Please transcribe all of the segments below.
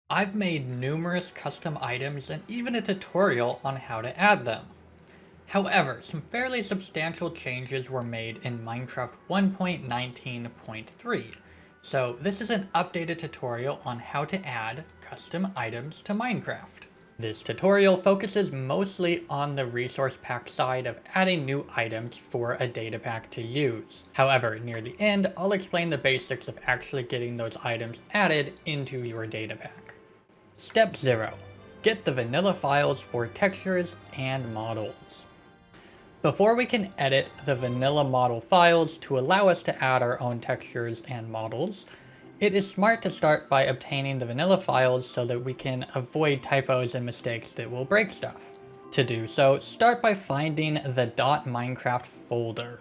I've made numerous custom items and even a tutorial on how to add them. However, some fairly substantial changes were made in Minecraft 1.19.3, so this is an updated tutorial on how to add custom items to Minecraft. This tutorial focuses mostly on the resource pack side of adding new items for a data pack to use. However, near the end, I'll explain the basics of actually getting those items added into your data pack. Step 0. Get the vanilla files for textures and models. Before we can edit the vanilla model files to allow us to add our own textures and models, it is smart to start by obtaining the vanilla files so that we can avoid typos and mistakes that will break stuff. To do so, start by finding the .minecraft folder.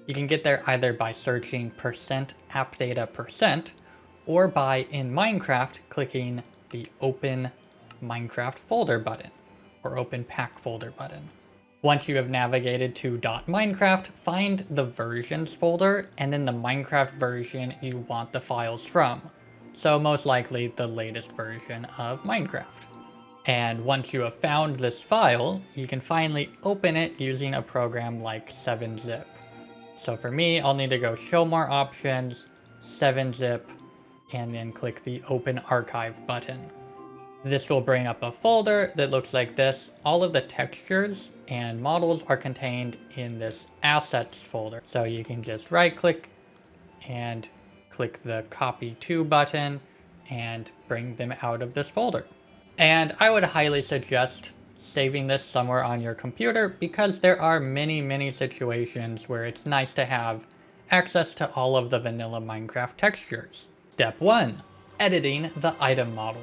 You can get there either by searching %appdata% or by, in Minecraft, clicking the Open Minecraft folder button, or Open Pack folder button. Once you have navigated to .minecraft, find the versions folder and then the Minecraft version you want the files from. So most likely the latest version of Minecraft. And once you have found this file, you can finally open it using a program like 7-zip. So for me, I'll need to go Show More Options, 7-zip, and then click the Open Archive button. This will bring up a folder that looks like this. All of the textures and models are contained in this Assets folder. So you can just right click and click the Copy To button and bring them out of this folder. And I would highly suggest saving this somewhere on your computer because there are many situations where it's nice to have access to all of the vanilla Minecraft textures. Step 1. Editing the item model.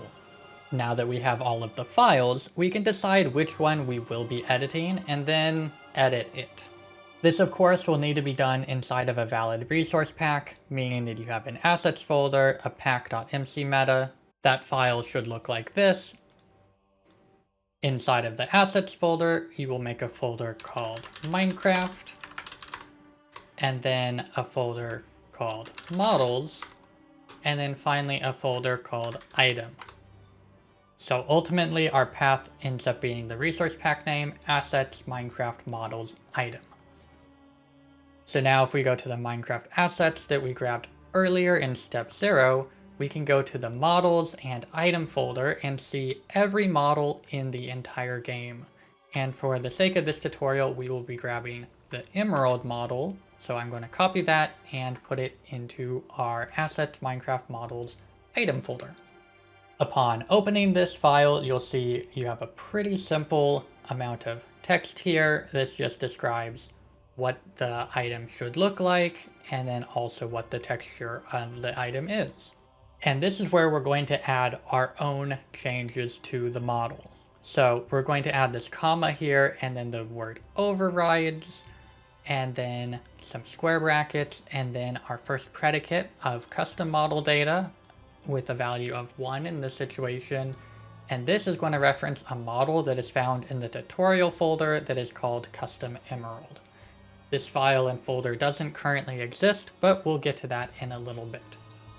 Now that we have all of the files, we can decide which one we will be editing and then edit it. This of course will need to be done inside of a valid resource pack, meaning that you have an assets folder, a pack.mcmeta. That file should look like this. Inside of the assets folder, you will make a folder called Minecraft, and then a folder called models, and then finally a folder called item. So ultimately our path ends up being the resource pack name, assets, Minecraft, models, item. So now if we go to the Minecraft assets that we grabbed earlier in step 0, we can go to the models and item folder and see every model in the entire game. And for the sake of this tutorial, we will be grabbing the emerald model. So I'm going to copy that and put it into our assets, Minecraft, models, item folder. Upon opening this file, you'll see you have a pretty simple amount of text here. This just describes what the item should look like, and then also what the texture of the item is. And this is where we're going to add our own changes to the model. So we're going to add this comma here, and then the word overrides, and then some square brackets, and then our first predicate of custom model data, with a value of 1 in this situation, and this is going to reference a model that is found in the tutorial folder that is called Custom Emerald. This file and folder doesn't currently exist, but we'll get to that in a little bit.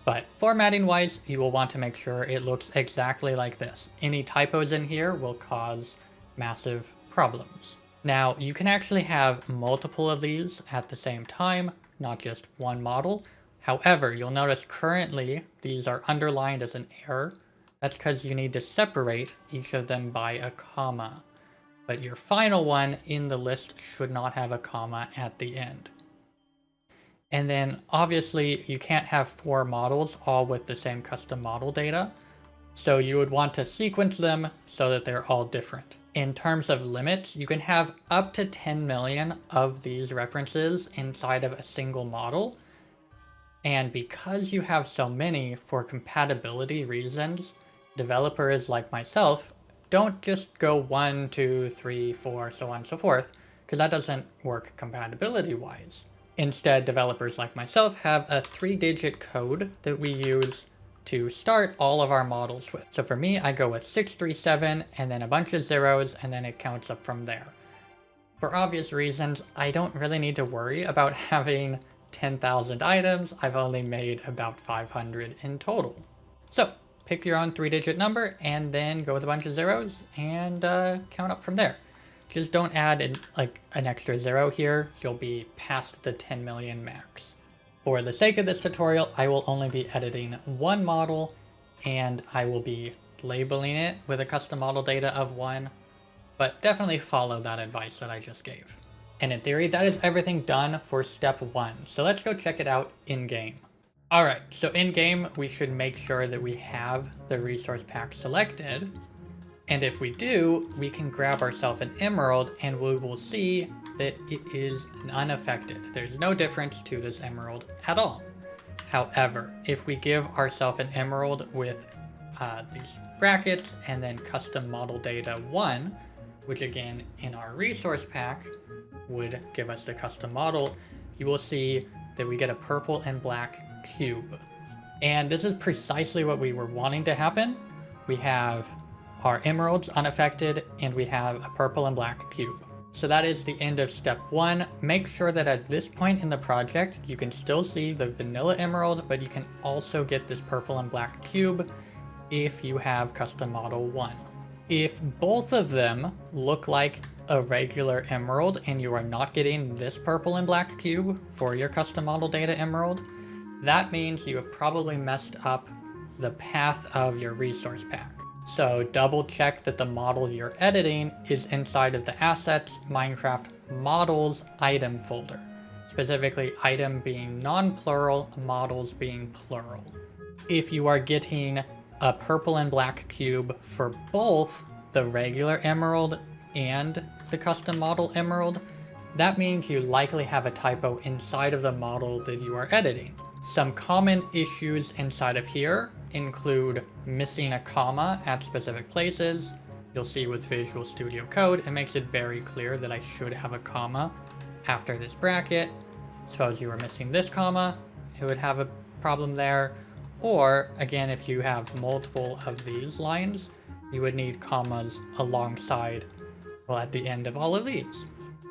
But formatting wise, you will want to make sure it looks exactly like this. Any typos in here will cause massive problems. Now, you can actually have multiple of these at the same time, not just one model. However, you'll notice currently these are underlined as an error. That's because you need to separate each of them by a comma. But your final one in the list should not have a comma at the end. And then obviously you can't have 4 models all with the same custom model data. So you would want to sequence them so that they're all different. In terms of limits, you can have up to 10 million of these references inside of a single model. And because you have so many, for compatibility reasons, developers like myself don't just go 1, 2, 3, 4, so on and so forth, because that doesn't work compatibility wise. Instead, developers like myself have a 3-digit code that we use to start all of our models with. So for me, I go with 637 and then a bunch of zeros, and then it counts up from there. For obvious reasons, I don't really need to worry about having 10,000 items. I've only made about 500 in total. So pick your own 3-digit number and then go with a bunch of zeros and count up from there. Just don't add an extra 0 here. You'll be past the 10 million max. For the sake of this tutorial, I will only be editing one model and I will be labeling it with a custom model data of 1, but definitely follow that advice that I just gave. And in theory, that is everything done for step 1. So let's go check it out in game. All right, so in game, we should make sure that we have the resource pack selected. And if we do, we can grab ourselves an emerald and we will see that it is unaffected. There's no difference to this emerald at all. However, if we give ourselves an emerald with these brackets and then custom model data 1, which again in our resource pack would give us the custom model, you will see that we get a purple and black cube. And this is precisely what we were wanting to happen. We have our emeralds unaffected and we have a purple and black cube. So that is the end of step 1. Make sure that at this point in the project, you can still see the vanilla emerald, but you can also get this purple and black cube if you have custom model 1. If both of them look like a regular emerald and you are not getting this purple and black cube for your custom model data emerald, that means you have probably messed up the path of your resource pack. So double check that the model you're editing is inside of the assets Minecraft models item folder. Specifically item being non-plural, models being plural. If you are getting a purple and black cube for both the regular emerald and the custom model emerald, that means you likely have a typo inside of the model that you are editing. Some common issues inside of here include missing a comma at specific places. You'll see with Visual Studio Code, it makes it very clear that I should have a comma after this bracket. Suppose you were missing this comma, it would have a problem there. Or again, if you have multiple of these lines, you would need commas alongside, well, at the end of all of these.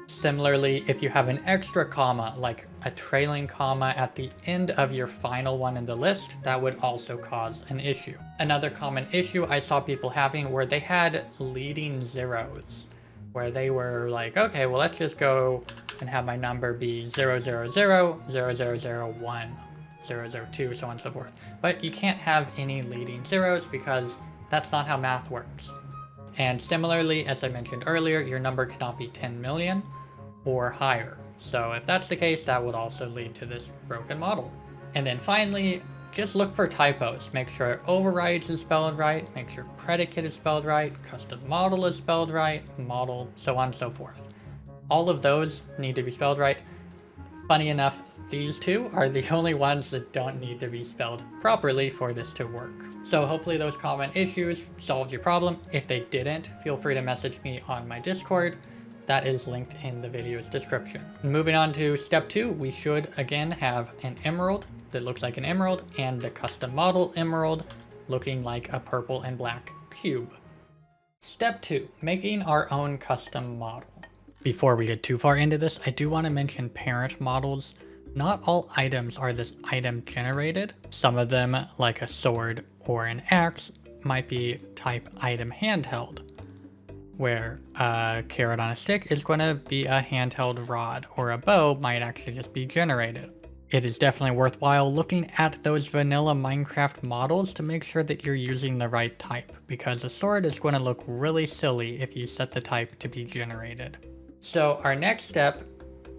Similarly, if you have an extra comma, like a trailing comma at the end of your final one in the list, that would also cause an issue. Another common issue I saw people having where they had leading zeros, where they were like, okay, well, let's just go and have my number be 000, 0001, 002, so on and so forth. But you can't have any leading zeros because that's not how math works. And similarly, as I mentioned earlier, your number cannot be 10 million or higher. So if that's the case, that would also lead to this broken model. And then finally, just look for typos. Make sure overrides is spelled right, make sure predicate is spelled right, custom model is spelled right, model, so on and so forth. All of those need to be spelled right. Funny enough, these two are the only ones that don't need to be spelled properly for this to work. So hopefully those common issues solved your problem. If they didn't, feel free to message me on my Discord. That is linked in the video's description. Moving on to step 2, we should again have an emerald that looks like an emerald and the custom model emerald looking like a purple and black cube. Step 2, making our own custom model. Before we get too far into this, I do want to mention parent models. Not all items are this item generated. Some of them, like a sword or an axe, might be type item handheld, where a carrot on a stick is going to be a handheld rod, or a bow might actually just be generated. It is definitely worthwhile looking at those vanilla Minecraft models to make sure that you're using the right type, because a sword is going to look really silly if you set the type to be generated. So our next step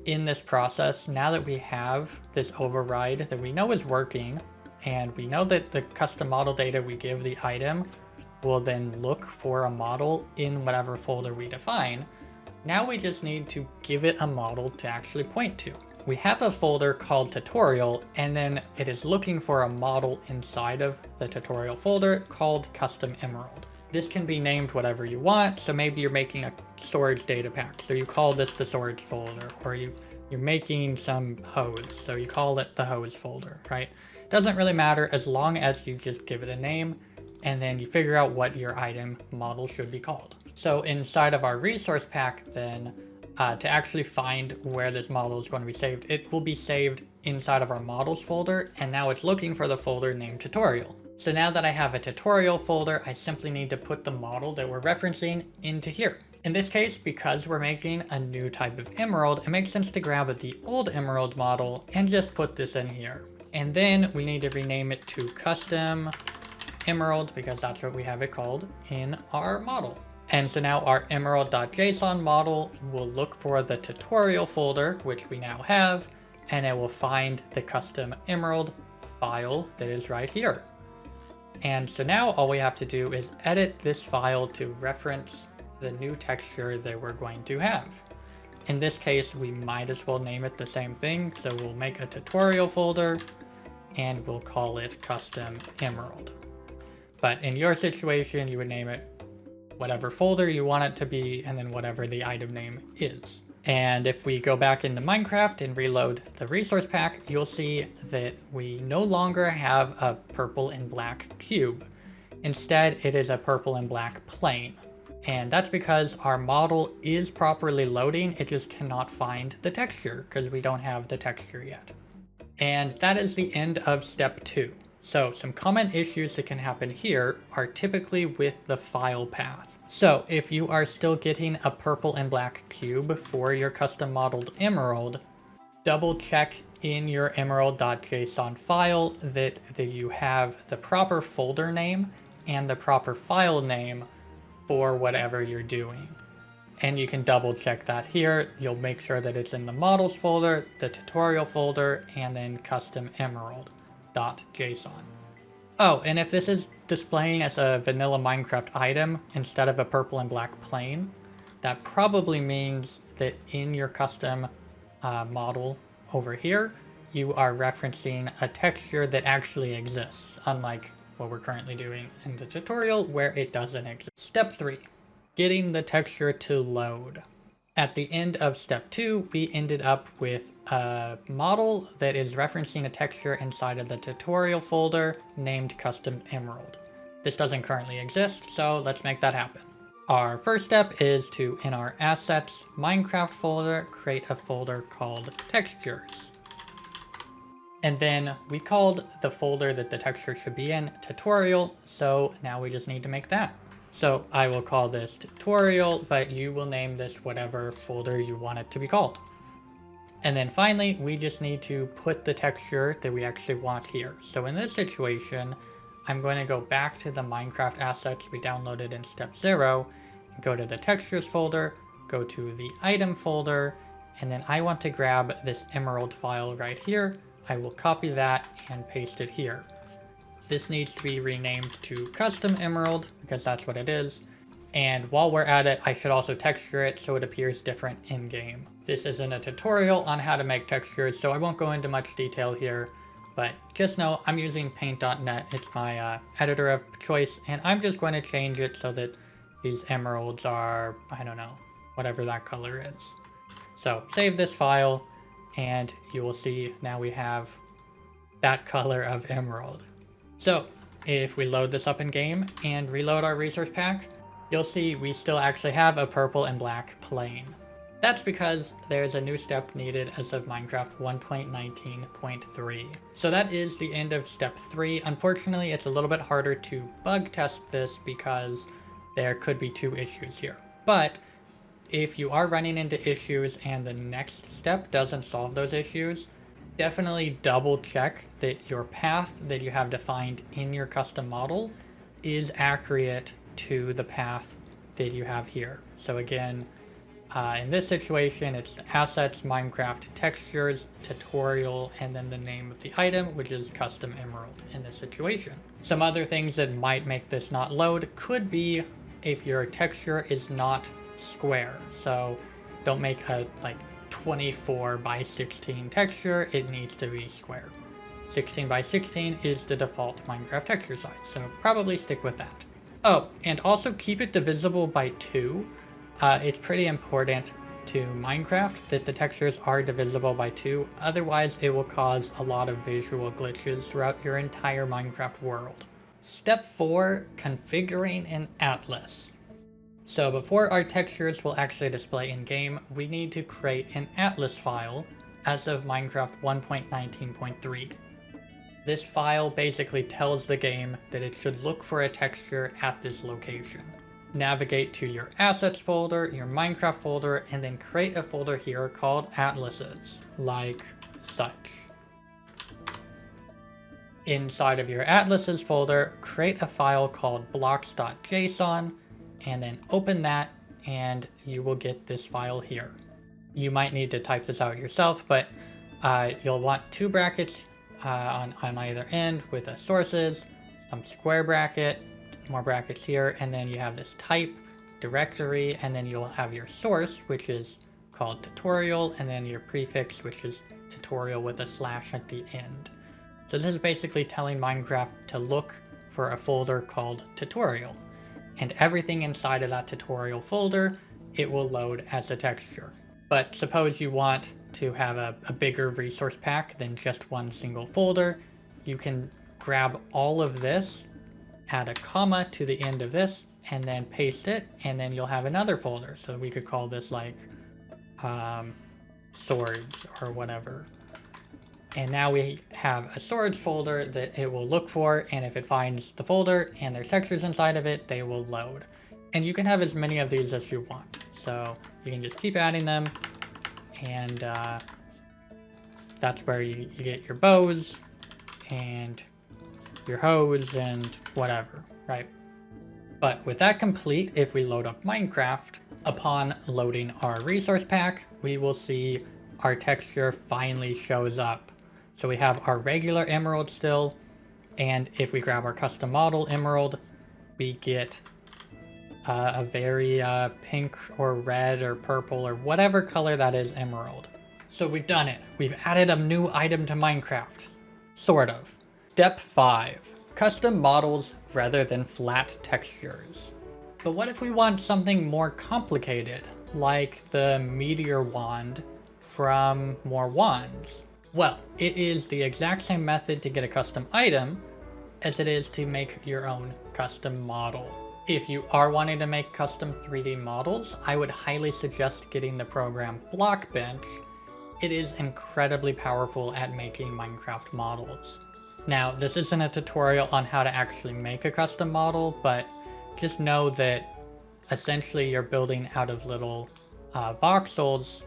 in this process, now that we have this override that we know is working, and we know that the custom model data we give the item will then look for a model in whatever folder we define, now we just need to give it a model to actually point to. We have a folder called tutorial, and then it is looking for a model inside of the tutorial folder called custom emerald. This can be named whatever you want, so maybe you're making a swords data pack, so you call this the swords folder, or you're making some hose, so you call it the hose folder, right? Doesn't really matter as long as you just give it a name, and then you figure out what your item model should be called. So inside of our resource pack then, to actually find where this model is going to be saved, it will be saved inside of our models folder, and now it's looking for the folder named tutorial. So now that I have a tutorial folder, I simply need to put the model that we're referencing into here. In this case, because we're making a new type of emerald, it makes sense to grab the old emerald model and just put this in here. And then we need to rename it to custom emerald because that's what we have it called in our model. And so now our emerald.json model will look for the tutorial folder, which we now have, and it will find the custom emerald file that is right here. And so now all we have to do is edit this file to reference the new texture that we're going to have. In this case, we might as well name it the same thing. So we'll make a tutorial folder and we'll call it custom emerald. But in your situation, you would name it whatever folder you want it to be, and then whatever the item name is. And if we go back into Minecraft and reload the resource pack, you'll see that we no longer have a purple and black cube. Instead, it is a purple and black plane. And that's because our model is properly loading, it just cannot find the texture because we don't have the texture yet. And that is the end of step 2. So some common issues that can happen here are typically with the file path. So if you are still getting a purple and black cube for your custom modeled emerald, double check in your emerald.json file that you have the proper folder name and the proper file name for whatever you're doing. And you can double check that here. You'll make sure that it's in the models folder, the tutorial folder, and then custom emerald.json. Oh, and if this is displaying as a vanilla Minecraft item instead of a purple and black plane, that probably means that in your custom model over here, you are referencing a texture that actually exists, unlike what we're currently doing in the tutorial where it doesn't exist. Step 3, getting the texture to load. At the end of step 2, we ended up with a model that is referencing a texture inside of the tutorial folder named custom emerald. This doesn't currently exist, so let's make that happen. Our first step is to, in our assets Minecraft folder, create a folder called textures. And then we called the folder that the texture should be in tutorial, so now we just need to make that. So I will call this tutorial, but you will name this whatever folder you want it to be called. And then finally, we just need to put the texture that we actually want here. So in this situation, I'm going to go back to the Minecraft assets we downloaded in step 0, go to the textures folder, go to the item folder, and then I want to grab this emerald file right here. I will copy that and paste it here. This needs to be renamed to custom emerald because that's what it is. And while we're at it, I should also texture it so it appears different in game. This isn't a tutorial on how to make textures, so I won't go into much detail here, but just know I'm using paint.net. It's my editor of choice, and I'm just going to change it so that these emeralds are, I don't know, whatever that color is. So save this file, and you will see now we have that color of emerald. So if we load this up in game and reload our resource pack, you'll see we still actually have a purple and black plane. That's because there's a new step needed as of Minecraft 1.19.3. So that is the end of step 3. Unfortunately, it's a little bit harder to bug test this because there could be 2 issues here. But if you are running into issues and the next step doesn't solve those issues, definitely double check that your path that you have defined in your custom model is accurate to the path that you have here. So again, in this situation, it's the assets, Minecraft, textures, tutorial, and then the name of the item, which is custom emerald in this situation. Some other things that might make this not load could be if your texture is not square. So don't make a 24 by 16 texture, it needs to be square. 16 by 16 is the default Minecraft texture size, so probably stick with that. Oh, and also keep it divisible by 2. It's pretty important to Minecraft that the textures are divisible by 2, otherwise it will cause a lot of visual glitches throughout your entire Minecraft world. Step 4, configuring an atlas. So before our textures will actually display in game, we need to create an atlas file as of Minecraft 1.19.3. This file basically tells the game that it should look for a texture at this location. Navigate to your assets folder, your Minecraft folder, and then create a folder here called atlases, like such. Inside of your atlases folder, create a file called blocks.json, and then open that, and you will get this file here. You might need to type this out yourself, but you'll want 2 brackets on either end with a sources, some square bracket, more brackets here, and then you have this type, directory, and then you'll have your source, which is called tutorial, and then your prefix, which is tutorial with a slash at the end. So this is basically telling Minecraft to look for a folder called tutorial, and everything inside of that tutorial folder, it will load as a texture. But suppose you want to have a bigger resource pack than just one single folder, you can grab all of this, add a comma to the end of this, and then paste it, and then you'll have another folder. So we could call this like swords or whatever. And now we have a swords folder that it will look for, and if it finds the folder and there's textures inside of it, they will load. And you can have as many of these as you want. So you can just keep adding them, and that's where you get your bows and your hoes and whatever, right? But with that complete, if we load up Minecraft, upon loading our resource pack, we will see our texture finally shows up. So we have our regular emerald still, and if we grab our custom model emerald, we get a very pink or red or purple or whatever color that is emerald. So we've done it. We've added a new item to Minecraft. Sort of. Step 5. Custom models rather than flat textures. But what if we want something more complicated, like the meteor wand from More Wands? Well, it is the exact same method to get a custom item as it is to make your own custom model. If you are wanting to make custom 3D models, I would highly suggest getting the program Blockbench. It is incredibly powerful at making Minecraft models. Now, this isn't a tutorial on how to actually make a custom model, but just know that essentially you're building out of little voxels,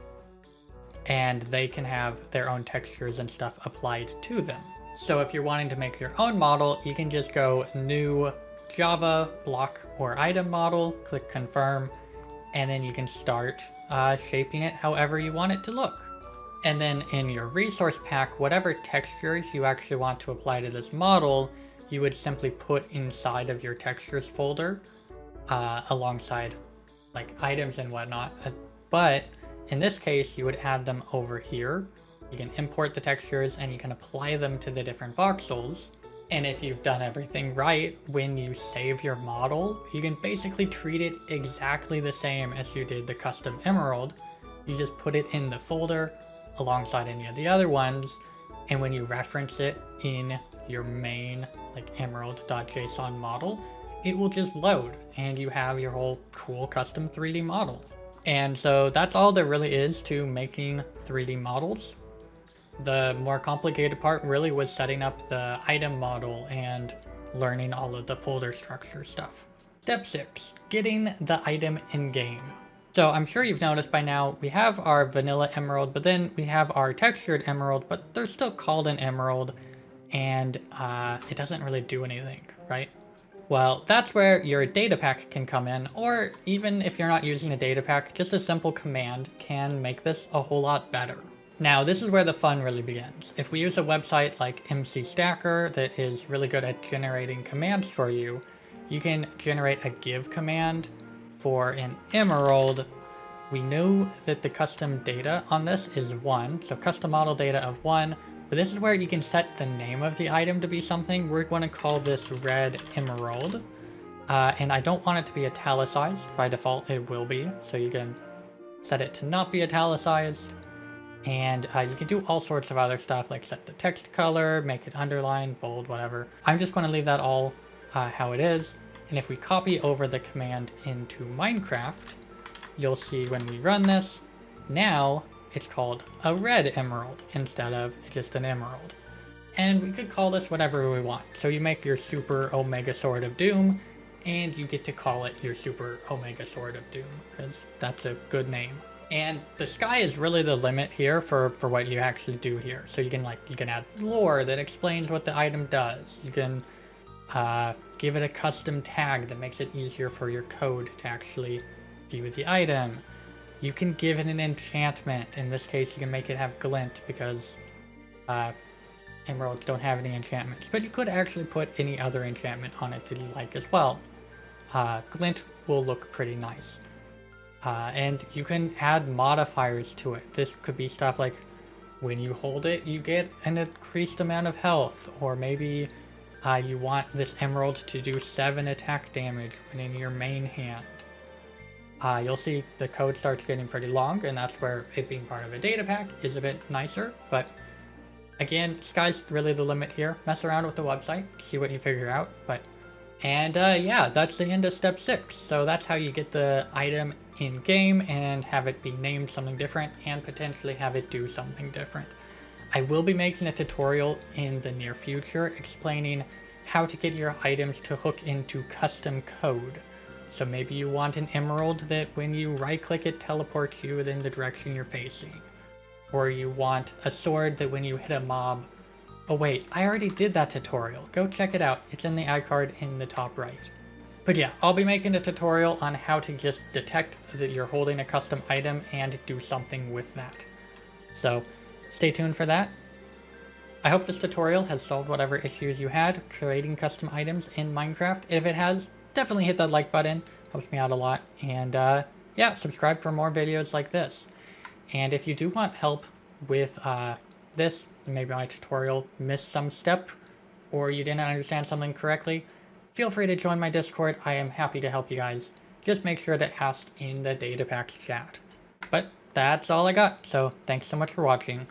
and they can have their own textures and stuff applied to them. So if you're wanting to make your own model, you can just go New Java block or item model, click confirm, and then you can start shaping it however you want it to look. And then in your resource pack, whatever textures you actually want to apply to this model, you would simply put inside of your textures folder alongside like items and whatnot. But in this case, you would add them over here. You can import the textures and you can apply them to the different voxels. And if you've done everything right, when you save your model, you can basically treat it exactly the same as you did the custom emerald. You just put it in the folder alongside any of the other ones, and when you reference it in your main like emerald.json model, it will just load and you have your whole cool custom 3D model. And so that's all there really is to making 3D models. The more complicated part really was setting up the item model and learning all of the folder structure stuff. Step 6, getting the item in game. So I'm sure you've noticed by now, we have our vanilla emerald, but then we have our textured emerald, but they're still called an emerald, and it doesn't really do anything, right? Well, that's where your Datapack can come in, or even if you're not using a Datapack, just a simple command can make this a whole lot better. Now, this is where the fun really begins. If we use a website like MCStacker that is really good at generating commands for you, you can generate a give command. For an emerald, we know that the custom data on this is 1, so custom model data of 1, but this is where you can set the name of the item to be something. We're going to call this red emerald, and I don't want it to be italicized. By default, it will be, so you can set it to not be italicized, and you can do all sorts of other stuff, like set the text color, make it underlined, bold, whatever. I'm just going to leave that all how it is. And if we copy over the command into Minecraft, you'll see when we run this, now it's called a red emerald instead of just an emerald. And we could call this whatever we want. So you make your Super Omega Sword of Doom, and you get to call it your Super Omega Sword of Doom, because that's a good name. And the sky is really the limit here for what you actually do here. So you can add lore that explains what the item does. You can give it a custom tag that makes it easier for your code to actually view the item. You can give it an enchantment. In this case, you can make it have glint because emeralds don't have any enchantments. But you could actually put any other enchantment on it that you like as well. Glint will look pretty nice. And you can add modifiers to it. This could be stuff like when you hold it, you get an increased amount of health, or maybe you want this emerald to do 7 attack damage when in your main hand. You'll see the code starts getting pretty long, and that's where it being part of a data pack is a bit nicer. But again, sky's really the limit here. Mess around with the website, see what you figure out. Yeah, that's the end of step 6. So that's how you get the item in game and have it be named something different and potentially have it do something different. I will be making a tutorial in the near future explaining how to get your items to hook into custom code. So maybe you want an emerald that when you right click it teleports you in the direction you're facing. Or you want a sword that when you hit a mob... Oh wait, I already did that tutorial. Go check it out. It's in the iCard in the top right. But yeah, I'll be making a tutorial on how to just detect that you're holding a custom item and do something with that. So stay tuned for that. I hope this tutorial has solved whatever issues you had creating custom items in Minecraft. If it has, definitely hit that like button. Helps me out a lot. And yeah, subscribe for more videos like this. And if you do want help with this, maybe my tutorial missed some step, or you didn't understand something correctly, feel free to join my Discord. I am happy to help you guys. Just make sure to ask in the Datapack chat. But that's all I got, so thanks so much for watching.